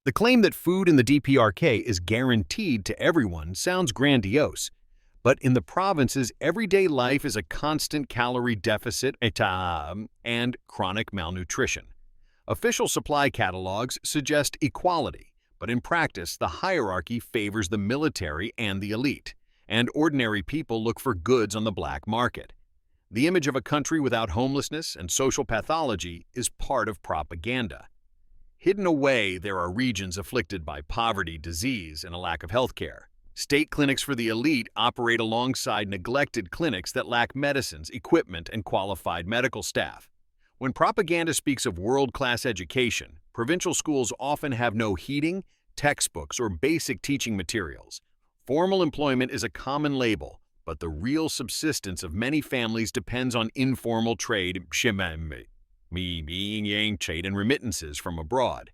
The claim that food in the DPRK is guaranteed to everyone sounds grandiose, but in the provinces, everyday life is a constant calorie deficit and chronic malnutrition. Official supply catalogs suggest equality, but in practice, the hierarchy favors the military and the elite, and ordinary people look for goods on the black market. The image of a country without homelessness and social pathology is part of propaganda. Hidden away, there are regions afflicted by poverty, disease, and a lack of health care. State clinics for the elite operate alongside neglected clinics that lack medicines, equipment, and qualified medical staff. When propaganda speaks of world-class education, provincial schools often have no heating, textbooks, or basic teaching materials. Formal employment is a common label, but the real subsistence of many families depends on informal trade, trade and remittances from abroad.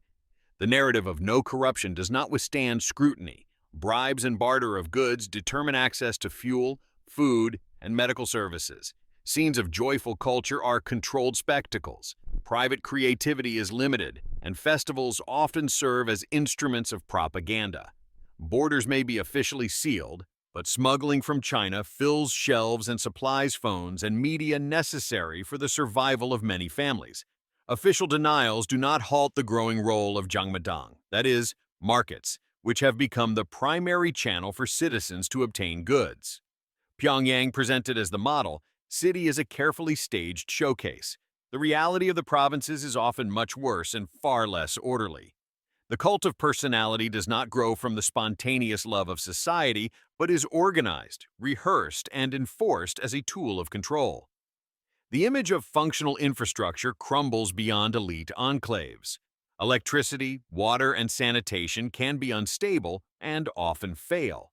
The narrative of no corruption does not withstand scrutiny. Bribes and barter of goods determine access to fuel, food, and medical services. Scenes of joyful culture are controlled spectacles. Private creativity is limited, and festivals often serve as instruments of propaganda. Borders may be officially sealed, but smuggling from China fills shelves and supplies phones and media necessary for the survival of many families. Official denials do not halt the growing role of Zhangmadang, that is, markets, which have become the primary channel for citizens to obtain goods. Pyongyang presented as the model, city is a carefully staged showcase. The reality of the provinces is often much worse and far less orderly. The cult of personality does not grow from the spontaneous love of society, but is organized, rehearsed, and enforced as a tool of control. The image of functional infrastructure crumbles beyond elite enclaves. Electricity, water, and sanitation can be unstable and often fail.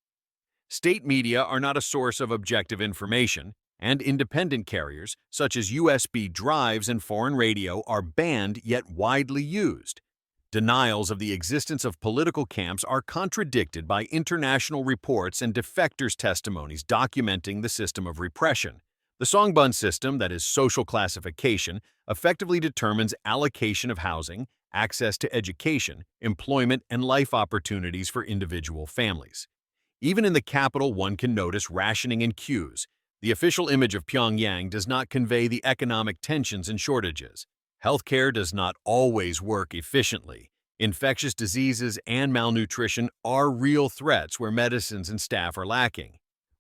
State media are not a source of objective information, and independent carriers, such as USB drives and foreign radio, are banned yet widely used. Denials of the existence of political camps are contradicted by international reports and defectors' testimonies documenting the system of repression. The Songbun system, that is social classification, effectively determines allocation of housing, access to education, employment, and life opportunities for individual families. Even in the capital, one can notice rationing and queues. The official image of Pyongyang does not convey the economic tensions and shortages. Healthcare does not always work efficiently. Infectious diseases and malnutrition are real threats where medicines and staff are lacking.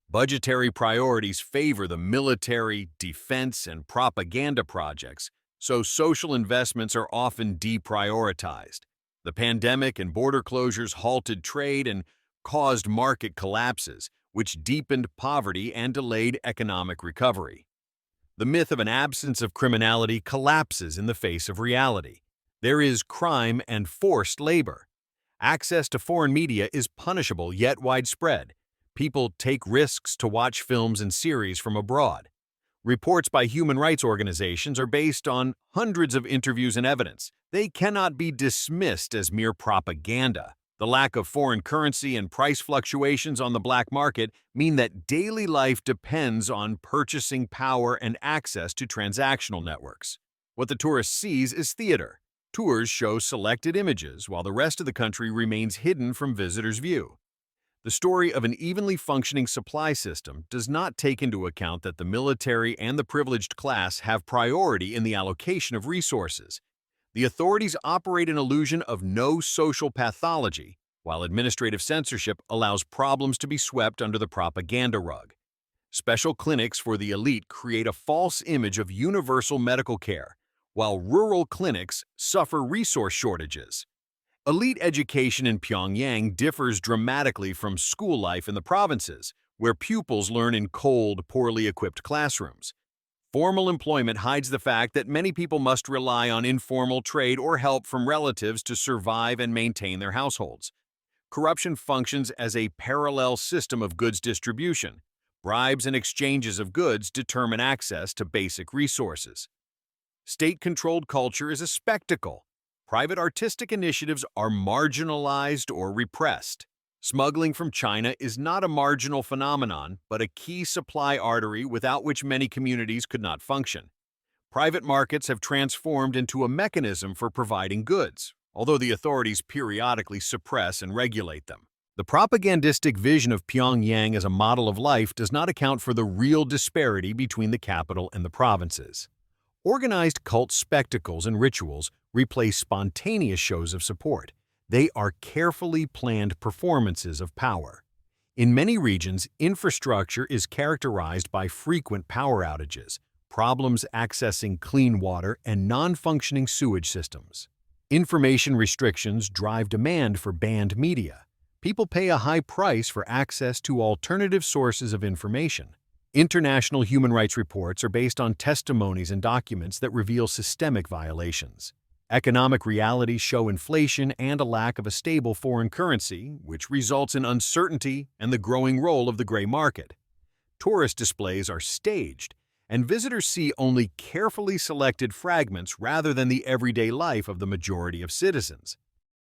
Budgetary priorities favor the military, defense, and propaganda projects, so social investments are often deprioritized. The pandemic and border closures halted trade and caused market collapses, which deepened poverty and delayed economic recovery. The myth of an absence of criminality collapses in the face of reality. There is crime and forced labor. Access to foreign media is punishable yet widespread. People take risks to watch films and series from abroad. Reports by human rights organizations are based on hundreds of interviews and evidence. They cannot be dismissed as mere propaganda. The lack of foreign currency and price fluctuations on the black market mean that daily life depends on purchasing power and access to transactional networks. What the tourist sees is theater. Tours show selected images while the rest of the country remains hidden from visitors' view. The story of an evenly functioning supply system does not take into account that the military and the privileged class have priority in the allocation of resources. The authorities operate an illusion of no social pathology, while administrative censorship allows problems to be swept under the propaganda rug. Special clinics for the elite create a false image of universal medical care, while rural clinics suffer resource shortages. Elite education in Pyongyang differs dramatically from school life in the provinces, where pupils learn in cold, poorly equipped classrooms. Formal employment hides the fact that many people must rely on informal trade or help from relatives to survive and maintain their households. Corruption functions as a parallel system of goods distribution. Bribes and exchanges of goods determine access to basic resources. State-controlled culture is a spectacle. Private artistic initiatives are marginalized or repressed. Smuggling from China is not a marginal phenomenon, but a key supply artery without which many communities could not function. Private markets have transformed into a mechanism for providing goods, although the authorities periodically suppress and regulate them. The propagandistic vision of Pyongyang as a model of life does not account for the real disparity between the capital and the provinces. Organized cult spectacles and rituals replace spontaneous shows of support. They are carefully planned performances of power. In many regions, infrastructure is characterized by frequent power outages, problems accessing clean water, and non-functioning sewage systems. Information restrictions drive demand for banned media. People pay a high price for access to alternative sources of information. International human rights reports are based on testimonies and documents that reveal systemic violations. Economic realities show inflation and a lack of a stable foreign currency, which results in uncertainty and the growing role of the gray market. Tourist displays are staged, and visitors see only carefully selected fragments rather than the everyday life of the majority of citizens.